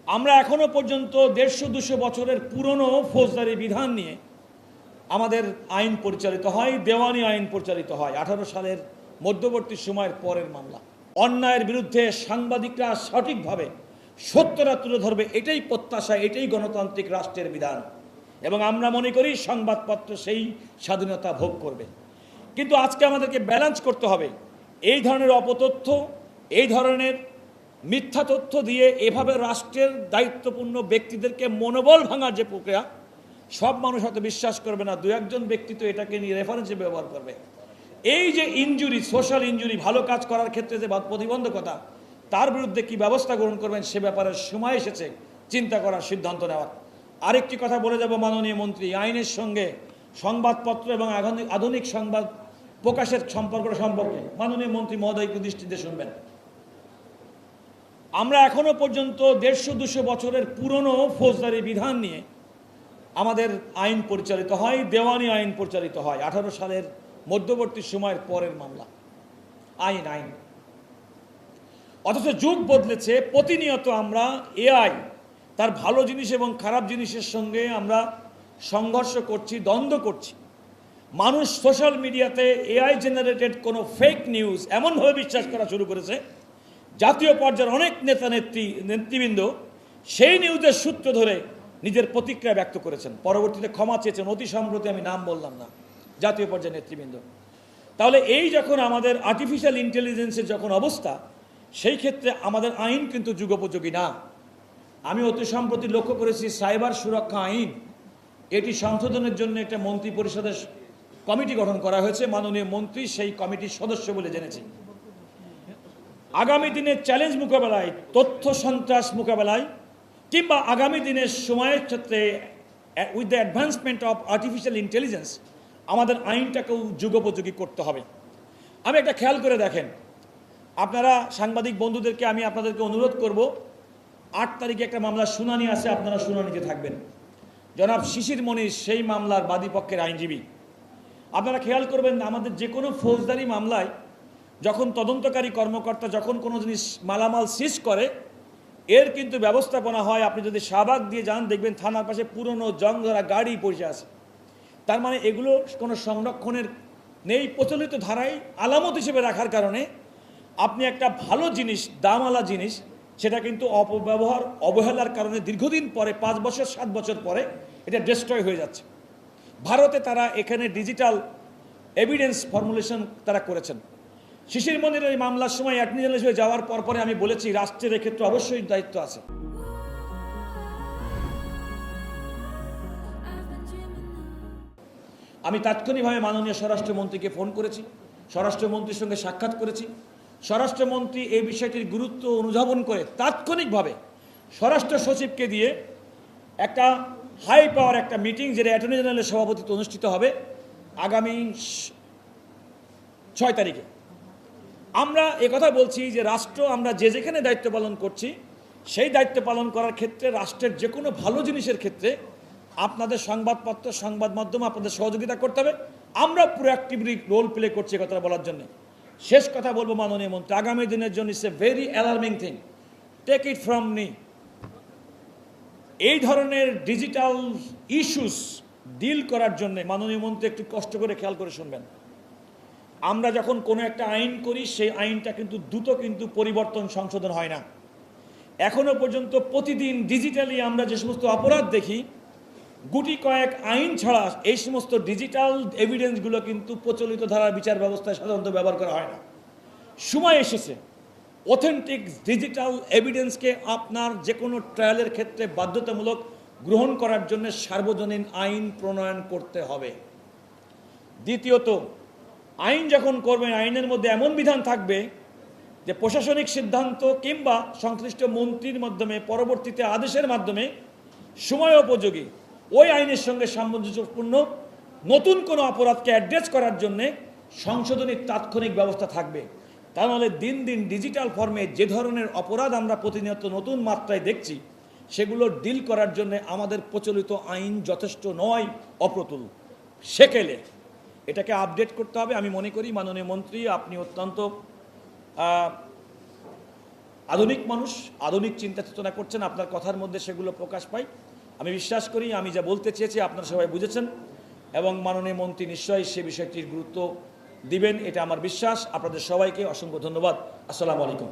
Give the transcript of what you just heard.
আমরা এখনো পর্যন্ত 150-200 বছরের পুরনো ফৌজদারি বিধান নিয়ে আমাদের আইন পরিচালিত হয়, দেওয়ানি আইন পরিচালিত হয়। 18 সালের মধ্যবর্তী সময়ের পরের মামলা। অন্যায়ের বিরুদ্ধে সাংবাদিকরা সঠিকভাবে সত্যটা তুলে ধরবে, এটাই প্রত্যাশা, এটাই গণতান্ত্রিক রাষ্ট্রের বিধান। এবং আমরা মনে করি সংবাদপত্র সেই স্বাধীনতা ভোগ করবে। কিন্তু আজকে আমাদেরকে ব্যালেন্স করতে হবে। এই ধরনের অপতথ্য, এই ধরনের মিথ্যা তথ্য দিয়ে এভাবে রাষ্ট্রের দায়িত্বপূর্ণ ব্যক্তিদেরকে মনোবল ভাঙার যে প্রক্রিয়া, সব মানুষ হয়তো বিশ্বাস করবে না, দু একজন ব্যক্তি তো এটাকে নিয়ে রেফারেন্সে ব্যবহার করবে। এই যে ইনজুরি, সোশ্যাল ইনজুরি, ভালো কাজ করার ক্ষেত্রে যে প্রতিবন্ধকতা, তার বিরুদ্ধে কি ব্যবস্থা গ্রহণ করবেন সে ব্যাপারে সময় এসেছে চিন্তা করার, সিদ্ধান্ত নেওয়ার। আরেকটি কথা বলে যাব মাননীয় মন্ত্রী, আইনের সঙ্গে সংবাদপত্র এবং আধুনিক সংবাদ প্রকাশের সম্পর্কে মাননীয় মন্ত্রী মহোদয়কে দৃষ্টিতে শুনবেন। আমরা এখনো পর্যন্ত 150-200 বছরের পুরনো ফৌজদারি বিধান নিয়ে আমাদের আইন পরিচালিত হয়, দেওয়ানি আইন পরিচালিত হয়। 18 সালের মধ্যবর্তী সময়ের পরের মামলা। আইন অথচ যুগ বদলেছে, প্রতিনিয়ত আমরা এআই তার ভালো জিনিস এবং খারাপ জিনিসের সঙ্গে আমরা সংঘর্ষ করছি, দ্বন্দ্ব করছি। মানুষ সোশ্যাল মিডিয়াতে এআই জেনারেটেড কোনো ফেক নিউজ এমনভাবে বিশ্বাস করা শুরু করেছে, জাতীয় পর্যায়ের অনেক নেতৃবৃন্দ সেই নিউজের সূত্র ধরে নিজের প্রতিক্রিয়া ব্যক্ত করেছেন, পরবর্তীতে ক্ষমা চেয়েছেন। অতি সম্প্রতি আমি নাম বললাম না, জাতীয় পর্যায়ের নেতৃবৃন্দ। তাহলে এই যখন আমাদের আর্টিফিশিয়াল ইন্টেলিজেন্সের যখন অবস্থা, সেই ক্ষেত্রে আমাদের আইন কিন্তু যুগোপযোগী না। আমি অতি সম্প্রতি লক্ষ্য করেছি সাইবার সুরক্ষা আইন, এটি সংশোধনের জন্য একটা মন্ত্রী পরিষদের কমিটি গঠন করা হয়েছে। মাননীয় মন্ত্রী সেই কমিটির সদস্য বলে জেনেছি। আগামী দিনের চ্যালেঞ্জ মোকাবেলায়, তথ্য সন্ত্রাস মোকাবেলায়, কিংবা আগামী দিনের সময়ের ক্ষেত্রে with the advancement of artificial intelligence আমাদের আইনটাকেও যুগোপযোগী করতে হবে। আমি একটা খেয়াল করে দেখেন, আপনারা সাংবাদিক বন্ধুদেরকে আমি আপনাদেরকে অনুরোধ করব, 8 তারিখে একটা মামলার শুনানি আছে, আপনারা শুনানিতে থাকবেন। জনাব শিশির মনির সেই মামলার বাদীপক্ষের আইনজীবী। আপনারা খেয়াল করবেন, আমাদের যে কোনো ফৌজদারি মামলায় যখন তদন্তকারী কর্মকর্তা যখন কোনো জিনিস মালামাল সিজ করে, এর কিন্তু ব্যবস্থাপনা হয়। আপনি যদি শাহবাগ দিয়ে যান, দেখবেন থানার পাশে পুরনো জং ধরা গাড়ি পড়ে আছে। তার মানে এগুলো কোনো সংরক্ষণের নেই, প্রচলিত ধারায় আলামত হিসেবে রাখার কারণে আপনি একটা ভালো জিনিস, দামওয়ালা জিনিস, সেটা কিন্তু অপব্যবহার, অবহেলার কারণে দীর্ঘদিন পরে, 5 বছর 7 বছর পরে এটা ডিস্ট্রয় হয়ে যাচ্ছে। ভারতে তারা এখানে ডিজিটাল এভিডেন্স ফর্মুলেশন তারা করেছেন। শিশির মন্দিরের এই মামলার সময় অ্যাটর্নি জেনারেল হিসেবে যাওয়ার পরে আমি বলেছি, রাষ্ট্রের এক্ষেত্রে অবশ্যই দায়িত্ব আছে। আমি তাৎক্ষণিকভাবে মাননীয় স্বরাষ্ট্রমন্ত্রীকে ফোন করেছি, স্বরাষ্ট্রমন্ত্রীর সঙ্গে সাক্ষাৎ করেছি। স্বরাষ্ট্রমন্ত্রী এই বিষয়টির গুরুত্ব অনুধাবন করে তাৎক্ষণিকভাবে স্বরাষ্ট্র সচিবকে দিয়ে একটা হাই পাওয়ার একটা মিটিং, যেটা অ্যাটর্নি জেনারেলের সভাপতিত্বে অনুষ্ঠিত হবে আগামী 6 তারিখে। আমরা একথা বলছি যে রাষ্ট্র, আমরা যে যেখানে দায়িত্ব পালন করছি, সেই দায়িত্ব পালন করার ক্ষেত্রে রাষ্ট্রের যে কোনো ভালো জিনিসের ক্ষেত্রে আপনাদের সংবাদপত্র, সংবাদ মাধ্যম আপনাদের সহযোগিতা করতে হবে। আমরা প্রোঅ্যাক্টিভলি রোল প্লে করছি কথা বলার জন্য। শেষ কথা বলবো মাননীয় মন্ত্রী, আগামী দিনের জন্য it's a very alarming thing, take it from me. এই ধরনের ডিজিটাল ইস্যুস ডিল করার জন্য মাননীয় মন্ত্রী একটু কষ্ট করে খেয়াল করে শুনবেন। আমরা যখন কোনো একটা আইন করি, সেই আইনটা কিন্তু দ্রুত কিন্তু পরিবর্তন, সংশোধন হয় না। এখনো পর্যন্ত প্রতিদিন ডিজিটালি আমরা যে সমস্ত অপরাধ দেখি, গুটি কয়েক আইন ছাড়া এই সমস্ত ডিজিটাল এভিডেন্সগুলো কিন্তু প্রচলিত ধারার বিচার ব্যবস্থায় সাধারণত ব্যবহার করা হয় না। সময় এসেছে অথেন্টিক ডিজিটাল এভিডেন্সকে আপনার যে কোনো ট্রায়ালের ক্ষেত্রে বাধ্যতামূলক গ্রহণ করার জন্য সার্বজনীন আইন প্রণয়ন করতে হবে। দ্বিতীয়ত, আইন যখন করবেন, আইনের মধ্যে এমন বিধান থাকবে যে প্রশাসনিক সিদ্ধান্ত কিংবা সংশ্লিষ্ট মন্ত্রীর মাধ্যমে, পরবর্তীতে আদেশের মাধ্যমে সময় উপযোগী ওই আইনের সঙ্গে সামঞ্জস্যপূর্ণ নতুন কোনো অপরাধকে অ্যাড্রেস করার জন্যে সংশোধনীর তাৎক্ষণিক ব্যবস্থা থাকবে। তা নাহলে দিন দিন ডিজিটাল ফর্মে যে ধরনের অপরাধ আমরা প্রতিনিয়ত নতুন মাত্রায় দেখছি, সেগুলো ডিল করার জন্য আমাদের প্রচলিত আইন যথেষ্ট নয়, অপ্রতুল। সেকেলে এটাকে আপডেট করতে হবে। আমি মনে করি মাননীয় মন্ত্রী, আপনি অত্যন্ত আধুনিক মানুষ, আধুনিক চিন্তা চেতনা করছেন, আপনার কথার মধ্যে সেগুলো প্রকাশ পায়। আমি বিশ্বাস করি আমি যা বলতে চেয়েছি আপনারা সবাই বুঝেছেন এবং মাননীয় মন্ত্রী নিশ্চয়ই সে বিষয়টির গুরুত্ব দিবেন, এটা আমার বিশ্বাস। আপনাদের সবাইকে অসংখ্য ধন্যবাদ। আসসালামু আলাইকুম।